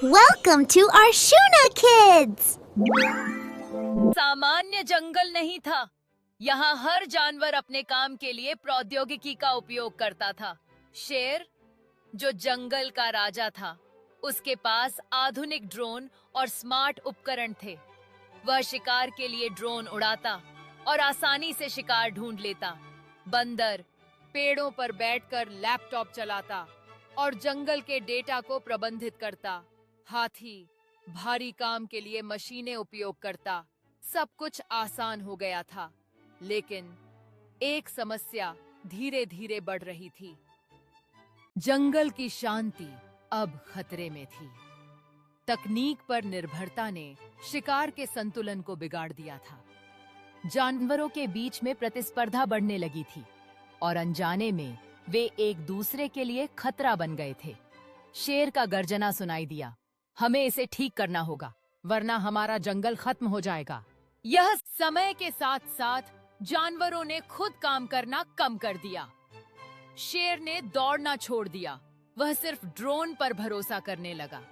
Welcome to our Shuna Kids! सामान्य जंगल नहीं था। यहाँ हर जानवर अपने काम के लिए प्रौद्योगिकी का उपयोग करता था। शेर, जो जंगल का राजा था, उसके पास आधुनिक ड्रोन और स्मार्ट उपकरण थे। वह शिकार के लिए ड्रोन उड़ाता और आसानी से शिकार ढूंढ लेता। बंदर पेड़ों पर बैठकर लैपटॉप चलाता और जंगल के डेटा को प्रबंधित करता। हाथी भारी काम के लिए मशीनें उपयोग करता। सब कुछ आसान हो गया था, लेकिन एक समस्या धीरे धीरे बढ़ रही थी। जंगल की शांति अब खतरे में थी। तकनीक पर निर्भरता ने शिकार के संतुलन को बिगाड़ दिया था। जानवरों के बीच में प्रतिस्पर्धा बढ़ने लगी थी और अनजाने में वे एक दूसरे के लिए खतरा बन गए थे। शेर का गर्जना सुनाई दिया, हमें इसे ठीक करना होगा, वरना हमारा जंगल खत्म हो जाएगा। यह समय के साथ साथ जानवरों ने खुद काम करना कम कर दिया। शेर ने दौड़ना छोड़ दिया, वह सिर्फ ड्रोन पर भरोसा करने लगा।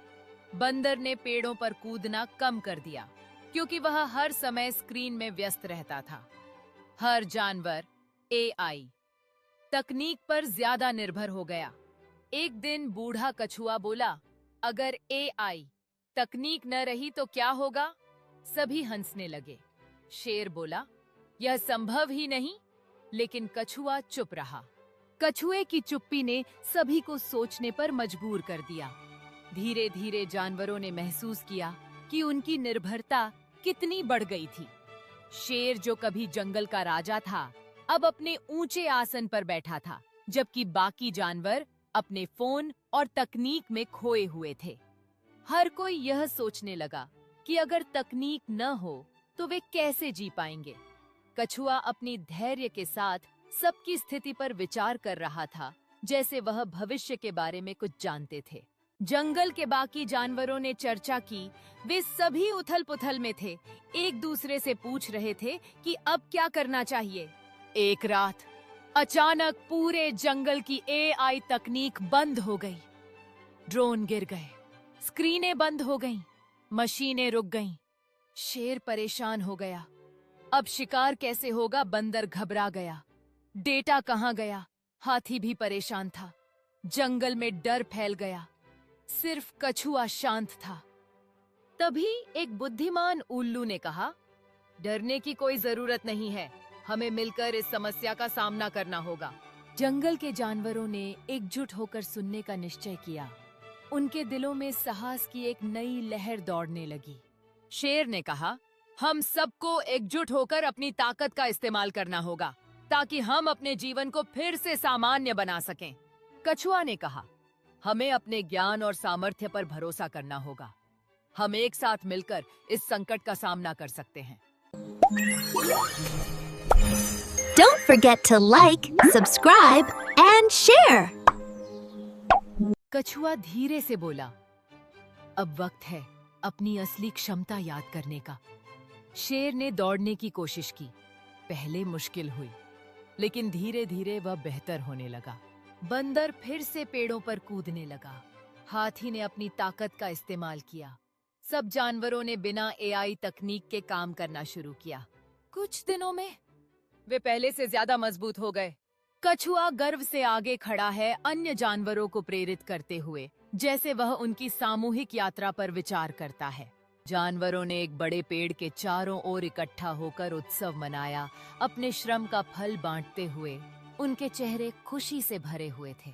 बंदर ने पेड़ों पर कूदना कम कर दिया, क्योंकि वह हर समय स्क्रीन में व्यस्त रहता था। हर जानवर एआई तकनीक पर ज्यादा निर्भर हो गया। एक दिन बूढ़ा कछुआ बोला, अगर एआई तकनीक न रही तो क्या होगा? सभी हंसने लगे। शेर बोला, यह संभव ही नहीं। लेकिन कछुआ चुप रहा। कछुए की चुप्पी ने सभी को सोचने पर मजबूर कर दिया। धीरे धीरे जानवरों ने महसूस किया कि उनकी निर्भरता कितनी बढ़ गई थी। शेर, जो कभी जंगल का राजा था, अब अपने ऊंचे आसन पर बैठा था, जबकि बाकी जानवर अपने फोन और तकनीक में खोए हुए थे। हर कोई यह सोचने लगा कि अगर तकनीक न हो तो वे कैसे जी पाएंगे। कछुआ अपनी धैर्य के साथ सबकी स्थिति पर विचार कर रहा था, जैसे वह भविष्य के बारे में कुछ जानते थे। जंगल के बाकी जानवरों ने चर्चा की। वे सभी उथल-पुथल में थे, एक दूसरे से पूछ रहे थे कि अब क्या करना चाहिए। एक रात अचानक पूरे जंगल की एआई तकनीक बंद हो गई। ड्रोन गिर गए, स्क्रीनें बंद हो गईं, मशीनें रुक गईं। शेर परेशान हो गया। अब शिकार कैसे होगा? बंदर घबरा गया। डेटा कहाँ गया? हाथी भी परेशान था। जंगल में डर फैल गया। सिर्फ कछुआ शांत था। तभी एक बुद्धिमान उल्लू ने कहा, डरने की कोई जरूरत नहीं है, हमें मिलकर इस समस्या का सामना करना होगा। जंगल के जानवरों ने एकजुट होकर सुनने का निश्चय किया। उनके दिलों में साहस की एक नई लहर दौड़ने लगी। शेर ने कहा, हम सबको एकजुट होकर अपनी ताकत का इस्तेमाल करना होगा, ताकि हम अपने जीवन को फिर से सामान्य बना सकें। कछुआ ने कहा, हमें अपने ज्ञान और सामर्थ्य पर भरोसा करना होगा। हम एक साथ मिलकर इस संकट का सामना कर सकते हैं। Don't forget to like, subscribe, and share! कछुआ धीरे से बोला, अब वक्त है अपनी असली क्षमता याद करने का। शेर ने दौड़ने की कोशिश की। पहले मुश्किल हुई, लेकिन धीरे धीरे वह बेहतर होने लगा। बंदर फिर से पेड़ों पर कूदने लगा। हाथी ने अपनी ताकत का इस्तेमाल किया। सब जानवरों ने बिना एआई तकनीक के काम करना शुरू किया। कुछ दिनों में वे पहले से ज्यादा मजबूत हो गए। कछुआ गर्व से आगे खड़ा है, अन्य जानवरों को प्रेरित करते हुए, जैसे वह उनकी सामूहिक यात्रा पर विचार करता है। जानवरों ने एक बड़े पेड़ के चारों ओर इकट्ठा होकर उत्सव मनाया, अपने श्रम का फल बांटते हुए। उनके चेहरे खुशी से भरे हुए थे।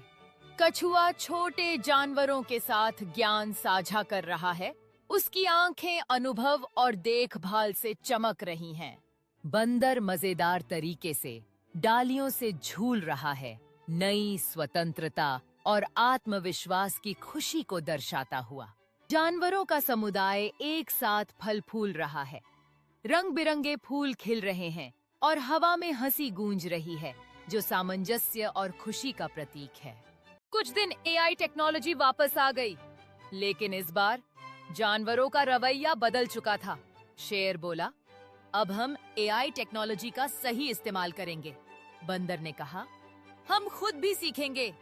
कछुआ छोटे जानवरों के साथ ज्ञान साझा कर रहा है। उसकी आंखें अनुभव और देखभाल से चमक रही हैं। बंदर मजेदार तरीके से डालियों से झूल रहा है, नई स्वतंत्रता और आत्मविश्वास की खुशी को दर्शाता हुआ। जानवरों का समुदाय एक साथ फल फूल रहा है। रंग बिरंगे फूल खिल रहे हैं और हवा में हंसी गूंज रही है, जो सामंजस्य और खुशी का प्रतीक है। कुछ दिन एआई टेक्नोलॉजी वापस आ गई, लेकिन इस बार जानवरों का रवैया बदल चुका था। शेर बोला, अब हम एआई टेक्नोलॉजी का सही इस्तेमाल करेंगे। बंदर ने कहा, हम खुद भी सीखेंगे,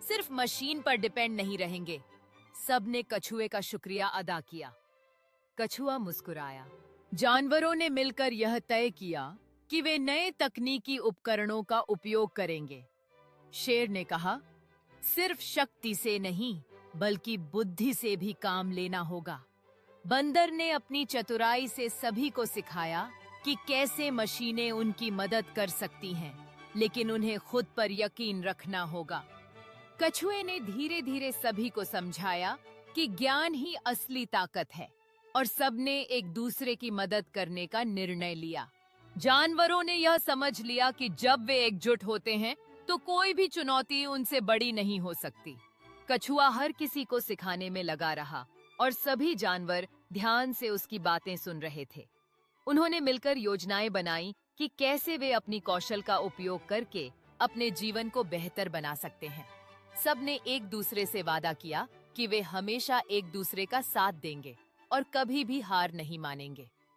सिर्फ मशीन पर डिपेंड नहीं रहेंगे। सबने कछुए का शुक्रिया अदा किया। कछुआ मुस्कुराया। जानवरों ने मिलकर यह तय किया कि वे नए तकनीकी उपकरणों का उपयोग करेंगे। शेर ने कहा, सिर्फ शक्ति से नहीं बल्कि बुद्धि से भी काम लेना होगा। बंदर ने अपनी चतुराई से सभी को सिखाया कि कैसे मशीनें उनकी मदद कर सकती हैं, लेकिन उन्हें खुद पर यकीन रखना होगा। कछुए ने धीरे धीरे सभी को समझाया कि ज्ञान ही असली ताकत है और सबने एक दूसरे की मदद करने का निर्णय लिया। जानवरों ने यह समझ लिया कि जब वे एकजुट होते हैं तो कोई भी चुनौती उनसे बड़ी नहीं हो सकती। कछुआ हर किसी को सिखाने में लगा रहा और सभी जानवर ध्यान से उसकी बातें सुन रहे थे। उन्होंने मिलकर योजनाएं बनाई कि कैसे वे अपनी कौशल का उपयोग करके अपने जीवन को बेहतर बना सकते हैं। सबने एक दूसरे से वादा किया कि वे हमेशा एक दूसरे का साथ देंगे और कभी भी हार नहीं मानेंगे।